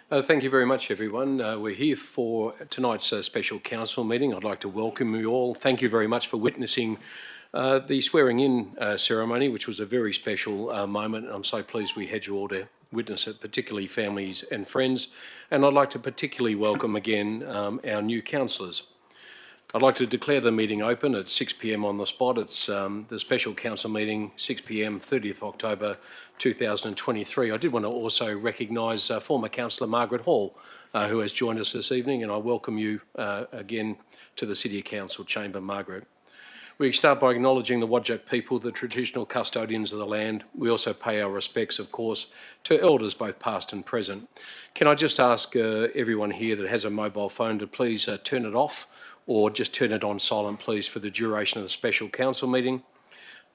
Thank you very much, everyone. We're here for tonight's special council meeting. I'd like to welcome you all. Thank you very much for witnessing the swearing-in ceremony, which was a very special moment. I'm so pleased we had you all to witness it, particularly families and friends. And I'd like to particularly welcome again our new councillors. I'd like to declare the meeting open at 6 p.m. on the spot. It's the special council meeting, 6 p.m, 30th October 2023. I did want to also recognise former councillor Margaret Hall, who has joined us this evening, and I welcome you again to the City Council chamber, Margaret. We start by acknowledging the Whadjuk people, the traditional custodians of the land. We also pay our respects, of course, to elders both past and present. Can I just ask everyone here that has a mobile phone to please turn it off, or just turn it on silent, please, for the duration of the special council meeting.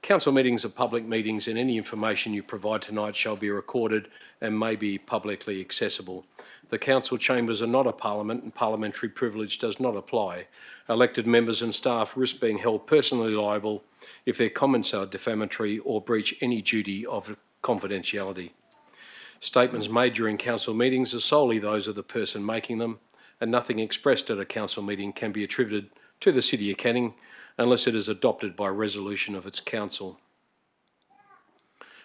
Council meetings are public meetings, and any information you provide tonight shall be recorded and may be publicly accessible. The council chambers are not a parliament, and parliamentary privilege does not apply. Elected members and staff risk being held personally liable if their comments are defamatory or breach any duty of confidentiality. Statements made during council meetings are solely those of the person making them, and nothing expressed at a council meeting can be attributed to the City of Canning unless it is adopted by resolution of its council.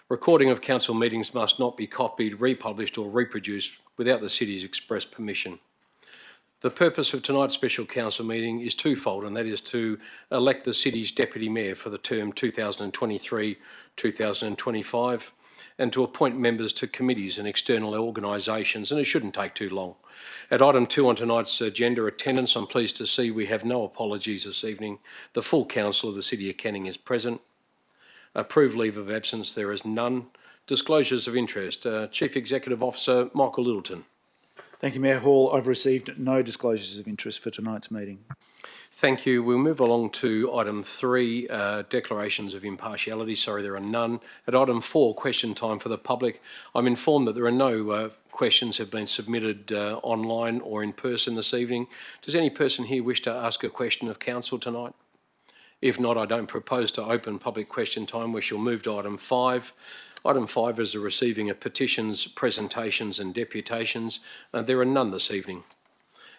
Recording of council meetings must not be copied, republished or reproduced without the City's express permission. The purpose of tonight's special council meeting is twofold, and that is to elect the City's Deputy Mayor for the term 2023-2025 and to appoint members to committees and external organisations, and it shouldn't take too long. At item 2 on tonight's agenda, attendance, I'm pleased to see we have no apologies this evening. The full council of the City of Canning is present. Approved leave of absence, there is none. Disclosures of interest. Chief Executive Officer Michael Littleton. Thank you, Mayor Hall. I've received no disclosures of interest for tonight's meeting. Thank you. We'll move along to item 3, declarations of impartiality. Sorry, there are none. At item 4, question time for the public. I'm informed that there are no questions have been submitted online or in person this evening. Does any person here wish to ask a question of council tonight? If not, I don't propose to open public question time. We shall move to item 5. Item 5 is the receiving of petitions, presentations and deputations. There are none this evening.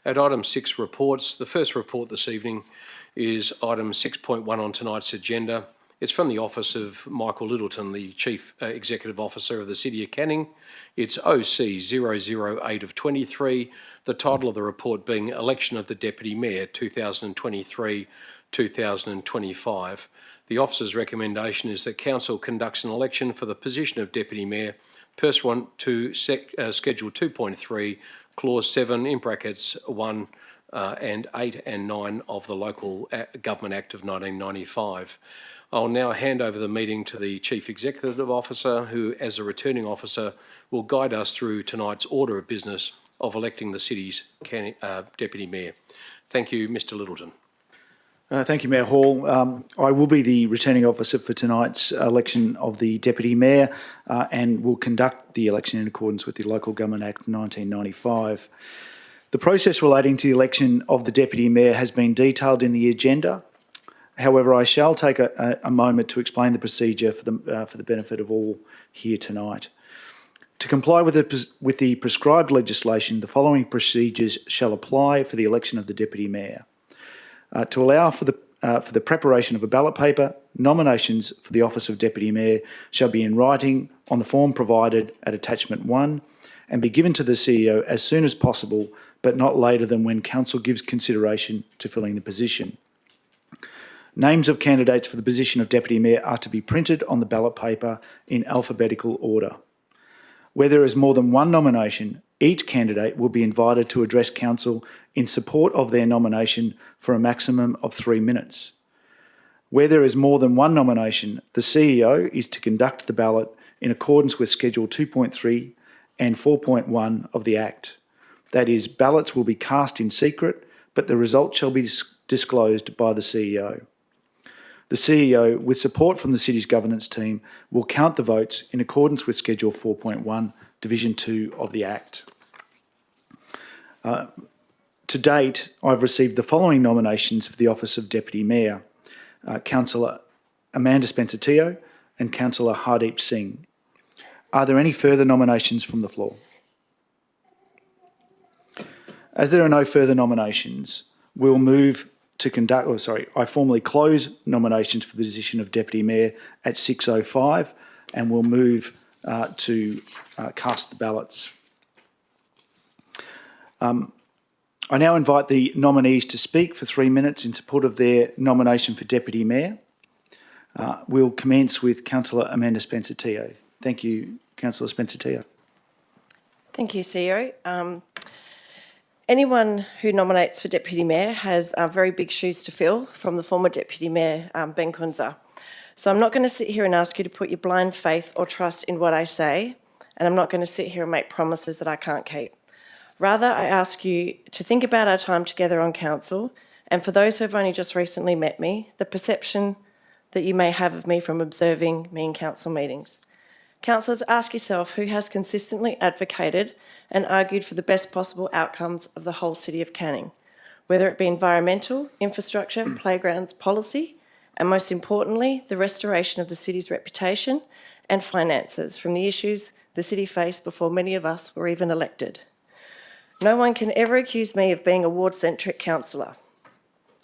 At item 6, reports. The first report this evening is item 6.1 on tonight's agenda. It's from the office of Michael Littleton, the Chief Executive Officer of the City of Canning. It's OC 008 of 23. The title of the report being Election of the Deputy Mayor 2023-2025. The officer's recommendation is that Council conducts an election for the position of Deputy Mayor pursuant to Schedule 2.3, Clause 7 in brackets 1 and 8 and 9 of the Local Government Act of 1995. I'll now hand over the meeting to the Chief Executive Officer, who, as a returning officer, will guide us through tonight's order of business of electing the City's Deputy Mayor. Thank you, Mr. Littleton. Thank you, Mayor Hall. I will be the returning officer for tonight's election of the Deputy Mayor and will conduct the election in accordance with the Local Government Act 1995. The process relating to the election of the Deputy Mayor has been detailed in the agenda. However, I shall take a moment to explain the procedure for the benefit of all here tonight. To comply with the prescribed legislation, the following procedures shall apply for the election of the Deputy Mayor. To allow for the preparation of a ballot paper, nominations for the office of Deputy Mayor shall be in writing on the form provided at attachment 1 and be given to the CEO as soon as possible, but not later than when Council gives consideration to filling the position. Names of candidates for the position of Deputy Mayor are to be printed on the ballot paper in alphabetical order. Where there is more than one nomination, each candidate will be invited to address Council in support of their nomination for a maximum of 3 minutes. Where there is more than one nomination, the CEO is to conduct the ballot in accordance with Schedule 2.3 and 4.1 of the Act. That is, ballots will be cast in secret, but the result shall be disclosed by the CEO. The CEO, with support from the City's governance team, will count the votes in accordance with Schedule 4.1, Division 2 of the Act. To date, I've received the following nominations for the office of Deputy Mayor: Councillor Amanda Spencer-Teo and Councillor Hardeep Singh. Are there any further nominations from the floor? As there are no further nominations, we'll move to conduct, I formally close nominations for the position of Deputy Mayor at 6:05, and we'll move to cast the ballots. I now invite the nominees to speak for 3 minutes in support of their nomination for Deputy Mayor. We'll commence with Councillor Amanda Spencer-Teo. Thank you, Councillor Spencer-Teo. Thank you, CEO. Anyone who nominates for Deputy Mayor has very big shoes to fill from the former Deputy Mayor, Ben Kunza. So I'm not going to sit here and ask you to put your blind faith or trust in what I say, and I'm not going to sit here and make promises that I can't keep. Rather, I ask you to think about our time together on council, and for those who have only just recently met me, the perception that you may have of me from observing me in council meetings. Councillors, ask yourself who has consistently advocated and argued for the best possible outcomes of the whole City of Canning, whether it be environmental, infrastructure, playgrounds, policy, and most importantly, the restoration of the city's reputation and finances from the issues the city faced before many of us were even elected. No one can ever accuse me of being a ward-centric councillor.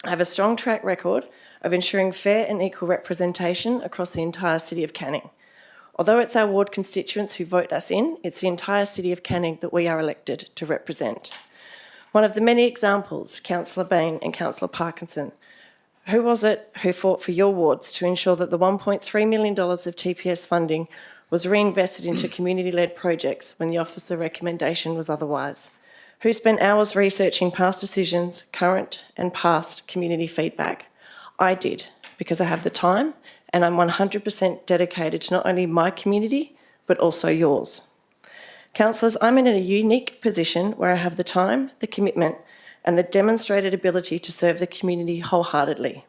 I have a strong track record of ensuring fair and equal representation across the entire City of Canning. Although it's our ward constituents who vote us in, it's the entire City of Canning that we are elected to represent. One of the many examples, Councillor Bain and Councillor Parkinson, who was it who fought for your wards to ensure that the $1.3 million of TPS funding was reinvested into community-led projects when the officer recommendation was otherwise? Who spent hours researching past decisions, current and past community feedback? I did, because I have the time and I'm 100% dedicated to not only my community, but also yours. Councillors, I'm in a unique position where I have the time, the commitment, and the demonstrated ability to serve the community wholeheartedly.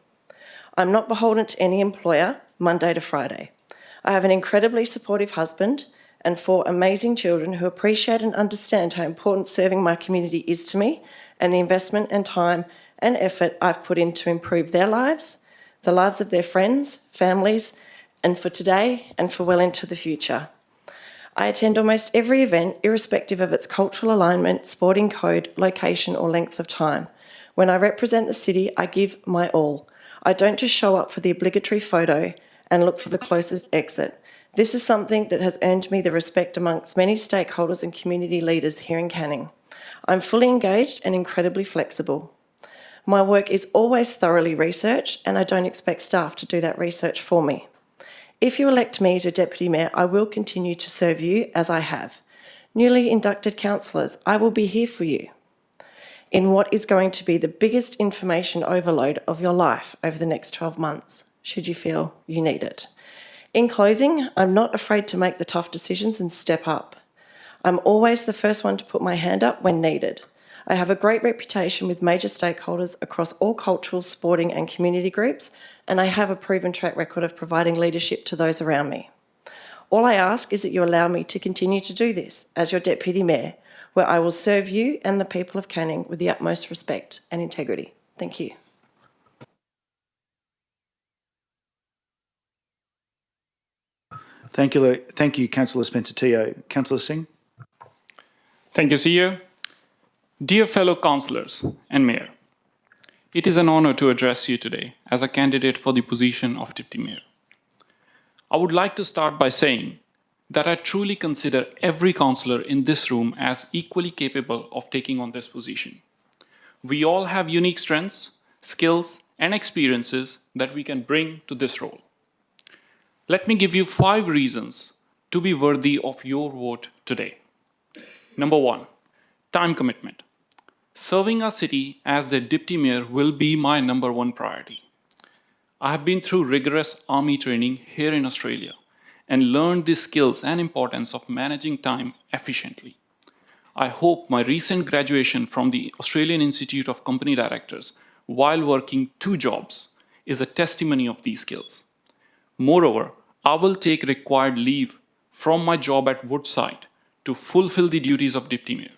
I'm not beholden to any employer, Monday to Friday. I have an incredibly supportive husband and 4 amazing children who appreciate and understand how important serving my community is to me and the investment and time and effort I've put in to improve their lives, the lives of their friends, families, and for today and for well into the future. I attend almost every event, irrespective of its cultural alignment, sporting code, location, or length of time. When I represent the city, I give my all. I don't just show up for the obligatory photo and look for the closest exit. This is something that has earned me the respect amongst many stakeholders and community leaders here in Canning. I'm fully engaged and incredibly flexible. My work is always thoroughly researched, and I don't expect staff to do that research for me. If you elect me as your Deputy Mayor, I will continue to serve you as I have. Newly inducted councillors, I will be here for you in what is going to be the biggest information overload of your life over the next 12 months, should you feel you need it. In closing, I'm not afraid to make the tough decisions and step up. I'm always the first one to put my hand up when needed. I have a great reputation with major stakeholders across all cultural, sporting and community groups, and I have a proven track record of providing leadership to those around me. All I ask is that you allow me to continue to do this as your Deputy Mayor, where I will serve you and the people of Canning with the utmost respect and integrity. Thank you. Thank you, Councillor Spencer-Teo. Councillor Singh. Thank you, CEO. Dear fellow councillors and Mayor, it is an honor to address you today as a candidate for the position of Deputy Mayor. I would like to start by saying that I truly consider every councillor in this room as equally capable of taking on this position. We all have unique strengths, skills, and experiences that we can bring to this role. Let me give you 5 reasons to be worthy of your vote today. Number 1, time commitment. Serving our city as the Deputy Mayor will be my number 1 priority. I have been through rigorous army training here in Australia and learned the skills and importance of managing time efficiently. I hope my recent graduation from the Australian Institute of Company Directors while working 2 jobs is a testimony of these skills. Moreover, I will take required leave from my job at Woodside to fulfill the duties of Deputy Mayor.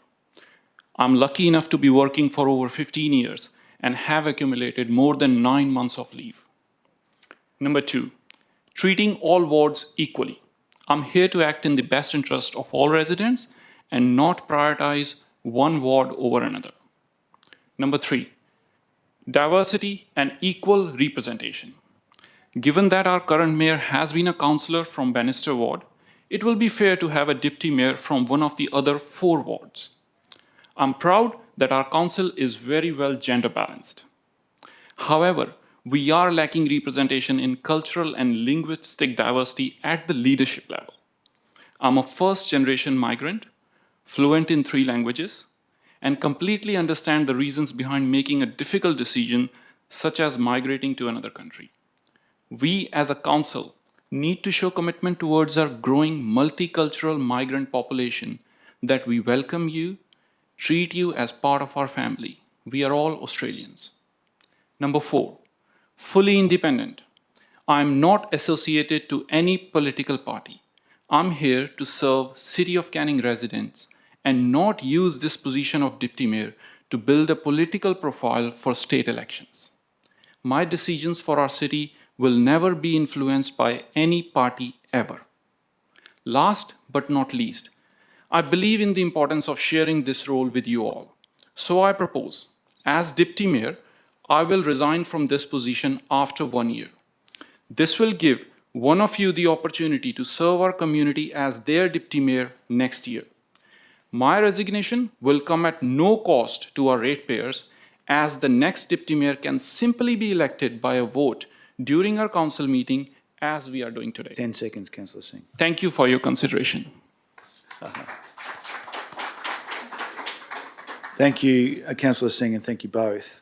I'm lucky enough to be working for over 15 years and have accumulated more than 9 months of leave. Number 2, treating all wards equally. I'm here to act in the best interest of all residents and not prioritize one ward over another. Number 3, diversity and equal representation. Given that our current mayor has been a councillor from Bannister Ward, it will be fair to have a deputy mayor from one of the other 4 wards. I'm proud that our council is very well gender balanced. However, we are lacking representation in cultural and linguistic diversity at the leadership level. I'm a first-generation migrant, fluent in 3 languages, and completely understand the reasons behind making a difficult decision, such as migrating to another country. We as a council need to show commitment towards our growing multicultural migrant population, that we welcome you, treat you as part of our family. We are all Australians. Number 4, fully independent. I'm not associated to any political party. I'm here to serve City of Canning residents and not use this position of deputy mayor to build a political profile for state elections. My decisions for our city will never be influenced by any party ever. Last but not least, I believe in the importance of sharing this role with you all. So I propose, as deputy mayor, I will resign from this position after 1 year. This will give one of you the opportunity to serve our community as their deputy mayor next year. My resignation will come at no cost to our ratepayers, as the next deputy mayor can simply be elected by a vote during our council meeting, as we are doing today. 10 seconds, Councillor Singh. Thank you for your consideration. Thank you, Councillor Singh, and thank you both.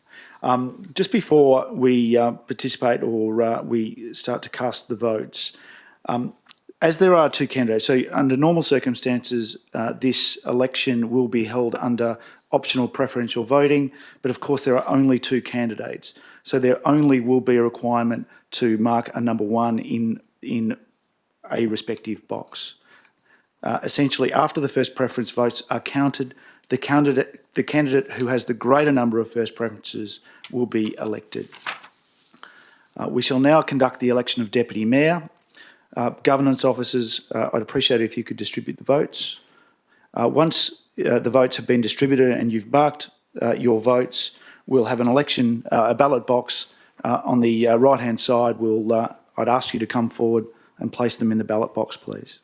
Just before we participate or we start to cast the votes, as there are 2 candidates, so under normal circumstances, this election will be held under optional preferential voting, but of course there are only 2 candidates. So there only will be a requirement to mark a number 1 in a respective box. Essentially, after the first preference votes are counted, the candidate who has the greater number of first preferences will be elected. We shall now conduct the election of Deputy Mayor. Governance officers, I'd appreciate it if you could distribute the votes. Once the votes have been distributed and you've marked your votes, we'll have an election, a ballot box on the right-hand side. I'd ask you to come forward and place them in the ballot box, please.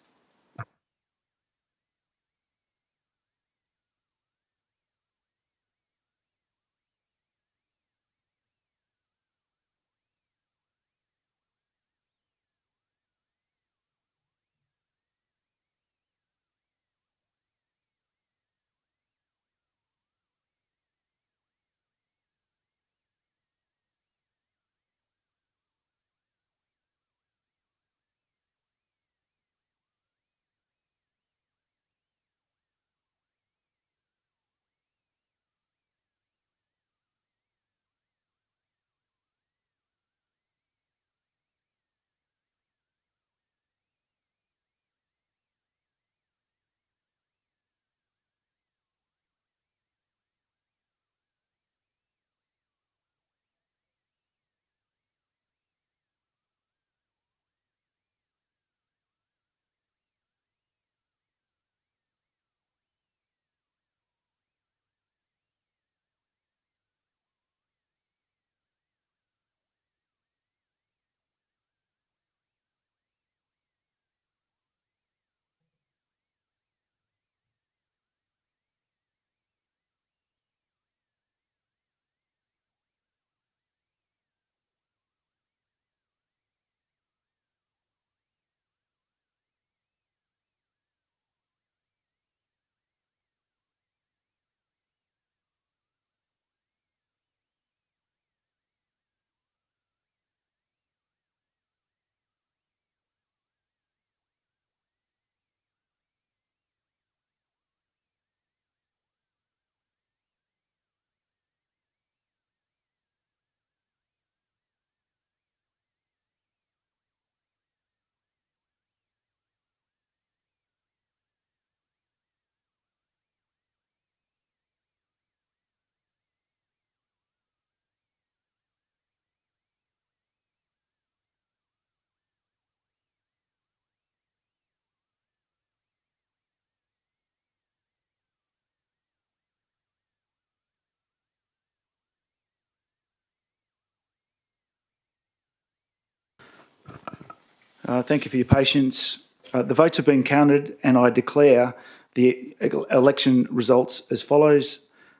Thank you for your patience. The votes have been counted and I declare the election results as follows.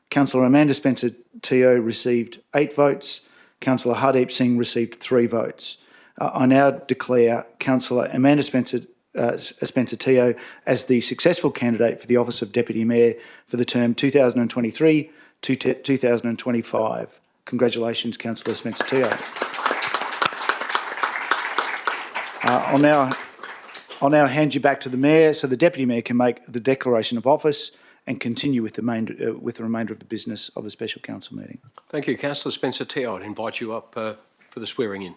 Councillor Amanda Spencer-Teo received 8 votes. Councillor Hardeep Singh received 3 votes. I now declare Councillor Amanda Spencer-Teo as the successful candidate for the office of Deputy Mayor for the term 2023 to 2025. Congratulations, Councillor Spencer-Teo. I'll now hand you back to the Mayor so the Deputy Mayor can make the declaration of office and continue with the remainder of the business of the Special Council meeting. Thank you, Councillor Spencer-Teo. I'd invite you up for the swearing in.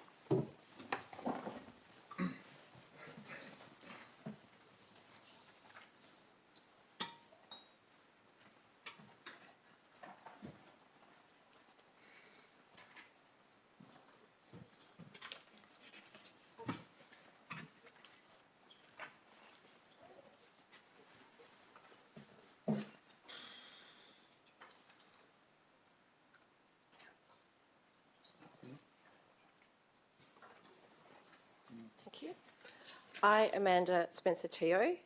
Thank you. I, Amanda Spencer-Teo,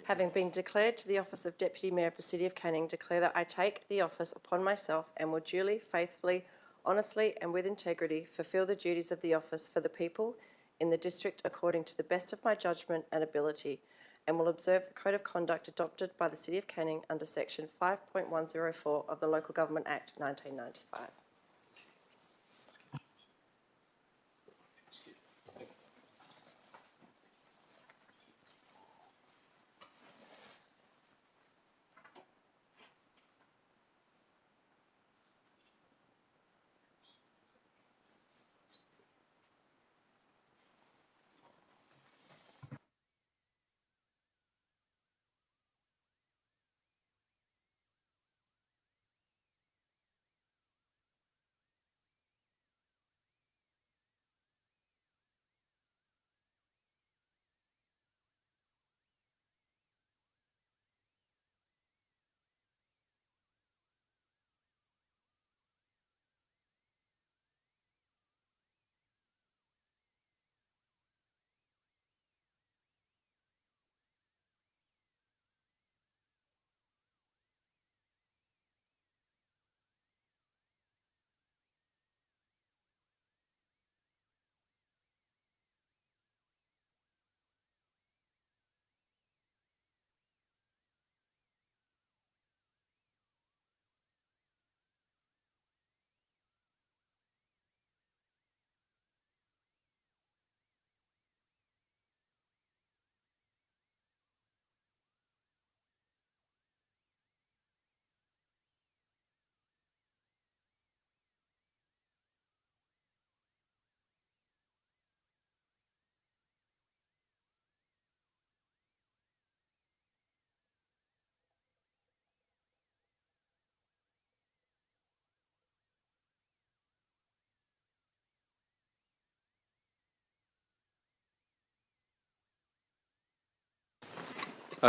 having been declared to the office of Deputy Mayor of the City of Canning, declare that I take the office upon myself and will duly, faithfully, honestly and with integrity fulfil the duties of the office for the people in the district according to the best of my judgment and ability, and will observe the Code of Conduct adopted by the City of Canning under Section 5.104 of the Local Government Act 1995.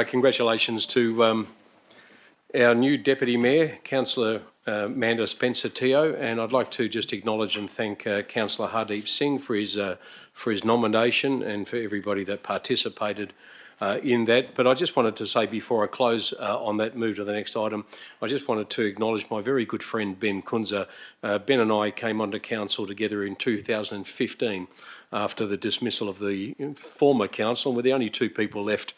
Congratulations to our new Deputy Mayor, Councillor Amanda Spencer-Teo, and I'd like to just acknowledge and thank Councillor Hardeep Singh for his nomination and for everybody that participated in that. But I just wanted to say before I close on that, move to the next item, I just wanted to acknowledge my very good friend Ben Kunza. Ben and I came onto council together in 2015 after the dismissal of the former council, and we're the only 2 people left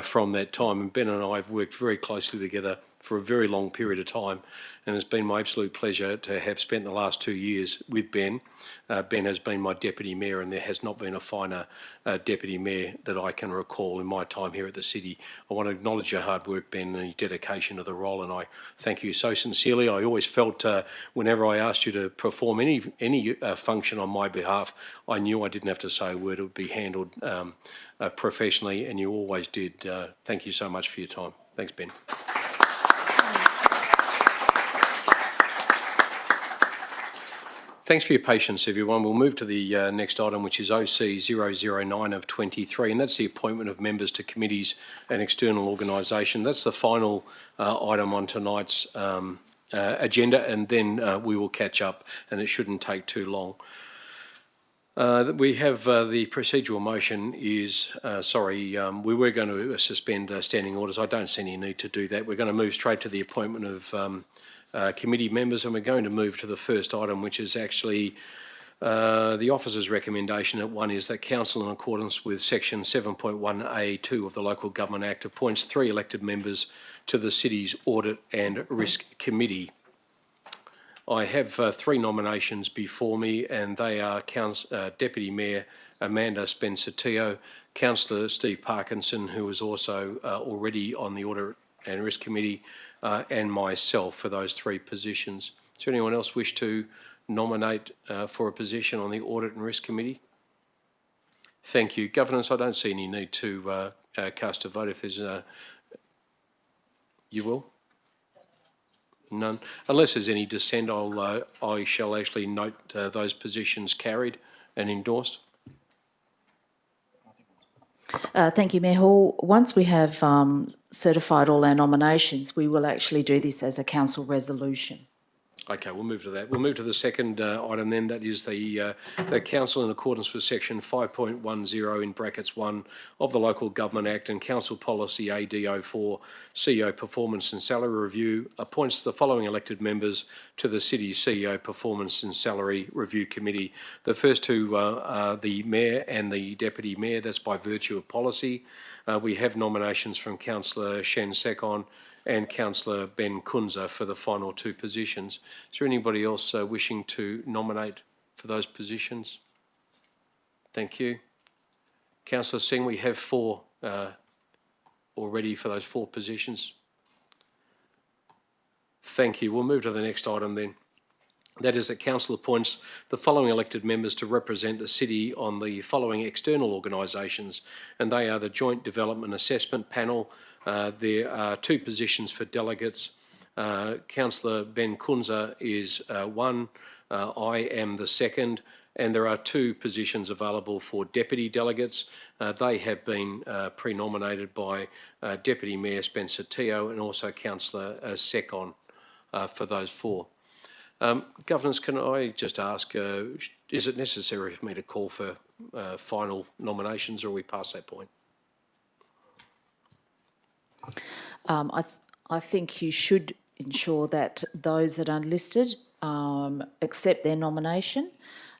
from that time. And Ben and I have worked very closely together for a very long period of time, and it's been my absolute pleasure to have spent the last 2 years with Ben. Ben has been my Deputy Mayor, and there has not been a finer Deputy Mayor that I can recall in my time here at the City. I want to acknowledge your hard work, Ben, and your dedication to the role, and I thank you so sincerely. I always felt whenever I asked you to perform any function on my behalf, I knew I didn't have to say a word. It would be handled professionally, and you always did. Thank you so much for your time. Thanks, Ben. Thanks for your patience, everyone. We'll move to the next item, which is OC 009 of 23, and that's the appointment of members to committees and external organisation. That's the final item on tonight's agenda, and then we will catch up, and it shouldn't take too long. I'd like to acknowledge and thank Councillor Hardeep Singh for his nomination and for his nomination. That's the final item on tonight's agenda, and then we will catch up, and it shouldn't take too long. I'd like to acknowledge and thank Councillor Hardeep Singh for his nomination and for his nomination. That's the final item on tonight's agenda, and then we will catch up, and it shouldn't take too long. We have the procedural motion is, we were going to suspend standing orders. I don't see any need to do that. We're going to move straight to the appointment of committee members, and we're going to move to the first item, which is actually the officer's recommendation that one is that council, in accordance with section 7.1A2 of the Local Government Act, appoints 3 elected members to the city's Audit and Risk Committee. I have 3 nominations before me, and they are Deputy Mayor Amanda Spencer-Teo, Councillor Steve Parkinson, who is also already on the Audit and Risk Committee, and myself for those 3 positions. Does anyone else wish to nominate for a position on the Audit and Risk Committee? Thank you. Governance, I don't see any need to cast a vote. If there's you will? None. Unless there's any dissent, I shall actually note those positions carried and endorsed. Thank you, Mayor Hall. Once we have certified all our nominations, we will actually do this as a council resolution. Okay, we'll move to that. We'll move to the second item then. That is the council, in accordance with section 5.10 in brackets 1 of the Local Government Act and Council Policy AD04 CEO Performance and Salary Review, appoints the following elected members to the City's CEO Performance and Salary Review Committee. The first 2 are the Mayor and the Deputy Mayor. That's by virtue of policy. We have nominations from Councillor Shen Sekon and Councillor Ben Kunza for the final 2 positions. Is there anybody else wishing to nominate for those positions? Thank you. Councillor Singh, we have 4 already for those 4 positions. Thank you. We'll move to the next item then. That is that council appoints the following elected members to represent the city on the following external organisations, and they are the Joint Development Assessment Panel. There are 2 positions for delegates. Councillor Ben Kunza is 1, I am the 2nd, and there are 2 positions available for deputy delegates. They have been pre-nominated by Deputy Mayor Spencer-Teo and also Councillor Sekon for those 4. Governors, can I just ask, is it necessary for me to call for final nominations, or are we past that point? I think you should ensure that those that are listed accept their nomination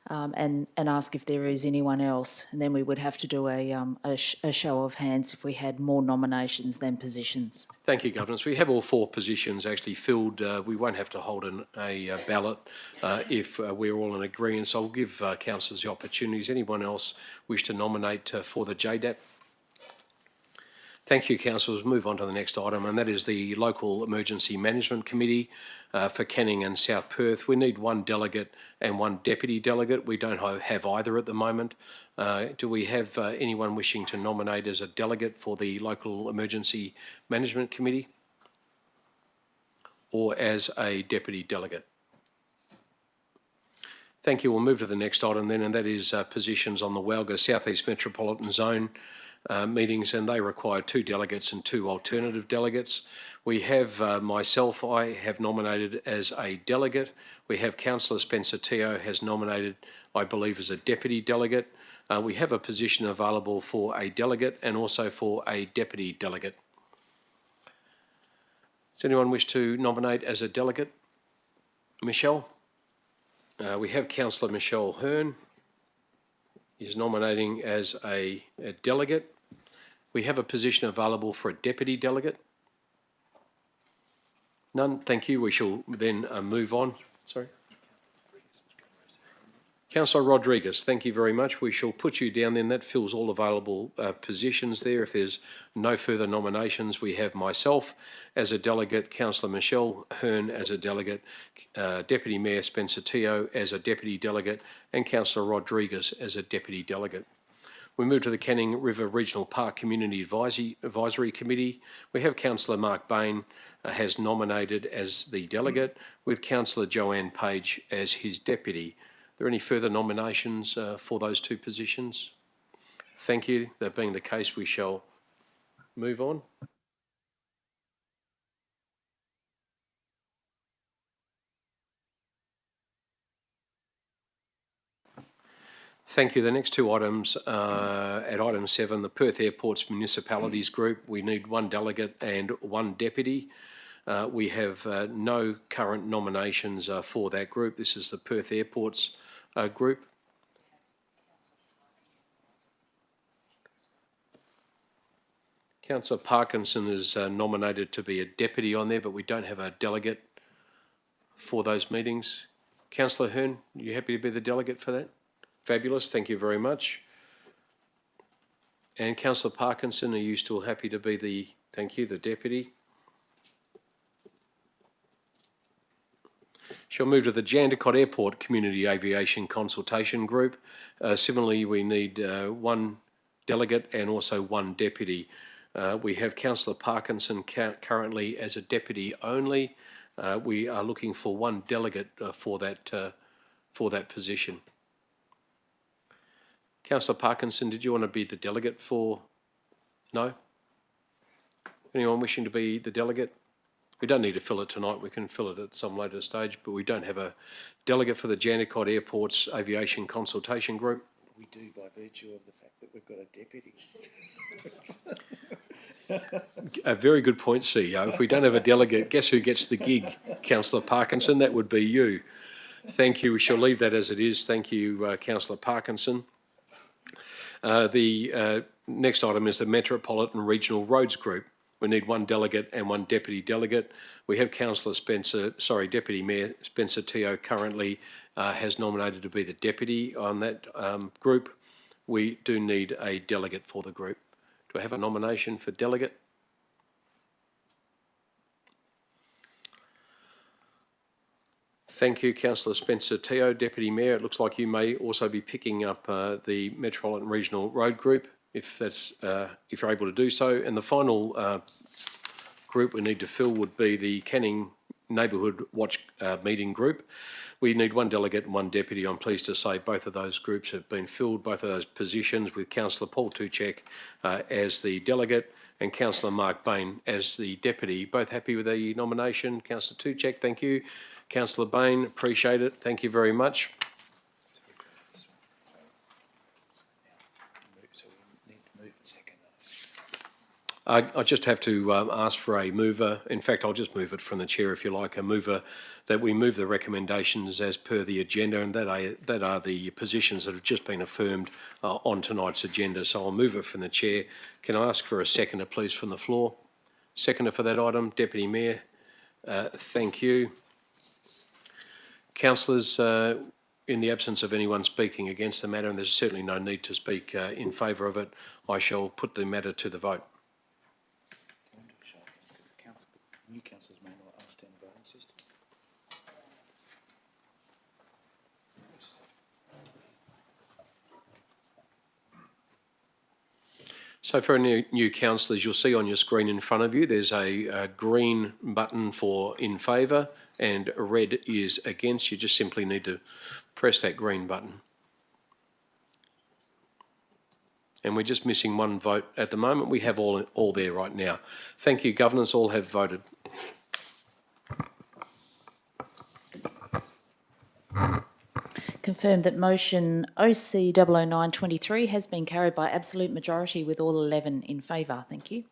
and ask if there is anyone else. And then we would have to do a show of hands if we had more nominations than positions. Thank you, Governors. We have all 4 positions actually filled. We won't have to hold a ballot if we're all in agreement. So I'll give councillors the opportunities. Anyone else wish to nominate for the JDAP? Thank you, councillors. Move on to the next item, and that is the Local Emergency Management Committee for Canning and South Perth. We need 1 delegate and 1 deputy delegate. We don't have either at the moment. Do we have anyone wishing to nominate as a delegate for the Local Emergency Management Committee or as a deputy delegate? Thank you. We'll move to the next item then, and that is positions on the Walga South East Metropolitan Zone meetings, and they require 2 delegates and 2 alternative delegates. We have myself, I have nominated as a delegate. We have Councillor Spencer-Teo has nominated, I believe, as a deputy delegate. We have a position available for a delegate and also for a deputy delegate. Does anyone wish to nominate as a delegate? Michelle? We have Councillor Michelle Hearn is nominating as a delegate. We have a position available for a deputy delegate. None. Thank you. We shall then move on. Sorry. Councillor Rodriguez, thank you very much. We shall put you down then. That fills all available positions there. If there's no further nominations, we have myself as a delegate, Councillor Michelle Hearn as a delegate, Deputy Mayor Spencer-Teo as a deputy delegate, and Councillor Rodriguez as a deputy delegate. We move to the Canning River Regional Park Community Advisory Committee. We have Councillor Mark Bain has nominated as the delegate, with Councillor Joanne Page as his deputy. Are there any further nominations for those 2 positions? Thank you. That being the case, we shall move on. Thank you. The next two items, at item 7, the Perth Airports Municipalities Group. We need one delegate and one deputy. We have no current nominations for that group. This is the Perth Airports group. Councillor Parkinson is nominated to be a deputy on there, but we don't have a delegate for those meetings. Councillor Hearn, are you happy to be the delegate for that? Fabulous, thank you very much. And Councillor Parkinson, are you still happy to be the, thank you, the deputy? Shall move to the Jandakot Airport Community Aviation Consultation Group. Similarly, we need one delegate and also one deputy. We have Councillor Parkinson currently as a deputy only. We are looking for one delegate for that position. Councillor Parkinson, did you want to be the delegate for? No? Anyone wishing to be the delegate? We don't need to fill it tonight. We can fill it at some later stage, but we don't have a delegate for the Jandakot Airports Aviation Consultation Group. We do by virtue of the fact that we've got a deputy. A very good point, CEO. If we don't have a delegate, guess who gets the gig? Councillor Parkinson, that would be you. Thank you. We shall leave that as it is. Thank you, Councillor Parkinson. The next item is the Metropolitan Regional Roads Group. We need one delegate and one deputy delegate. We have Deputy Mayor Spencer Teo currently has nominated to be the deputy on that group. We do need a delegate for the group. Do I have a nomination for delegate? Thank you, Councillor Spencer Teo, Deputy Mayor. It looks like you may also be picking up the Metropolitan Regional Road Group, if you're able to do so. And the final group we need to fill would be the Canning Neighbourhood Watch Meeting Group. We need one delegate and one deputy. I'm pleased to say both of those groups have been filled, both of those positions, with Councillor Paul Tuchek as the delegate and Councillor Mark Bain as the deputy. Both happy with the nomination? Councillor Tuchek, thank you. Councillor Bain, appreciate it. Thank you very much. So we need to move and second those. I just have to ask for a mover. In fact, I'll just move it from the chair if you like. A mover that we move the recommendations as per the agenda, and that are the positions that have just been affirmed on tonight's agenda. So I'll move it from the chair. Can I ask for a seconder, please, from the floor? Seconder for that item, Deputy Mayor. Thank you. Councillors, in the absence of anyone speaking against the matter, and there's certainly no need to speak in favour of it, I shall put the matter to the vote. Because the new councillors may not understand the voting system. So for new councillors, you'll see on your screen in front of you, there's a green button for in favour and red is against. You just simply need to press that green button. And we're just missing one vote at the moment. We have all there right now. Thank you, Governors. All have voted. Confirm that motion OC 00923 has been carried by absolute majority with all 11 in favour. Thank you.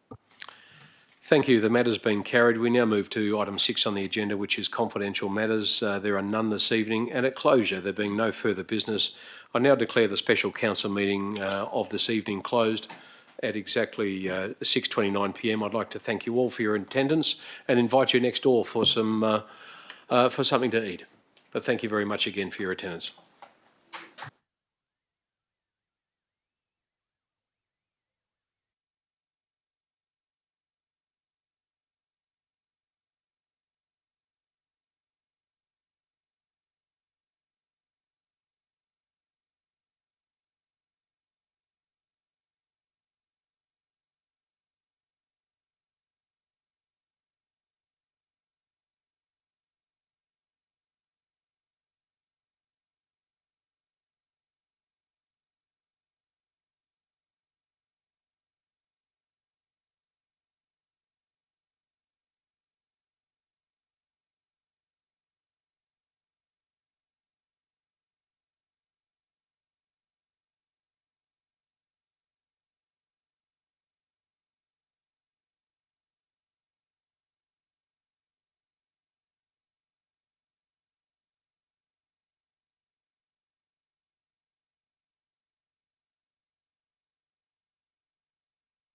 Thank you. The matter's been carried. We now move to item 6 on the agenda, which is confidential matters. There are none this evening. And at closure, there being no further business, I now declare the special council meeting of this evening closed at exactly 6:29 p.m. I'd like to thank you all for your attendance and invite you next door for something to eat. But thank you very much again for your attendance.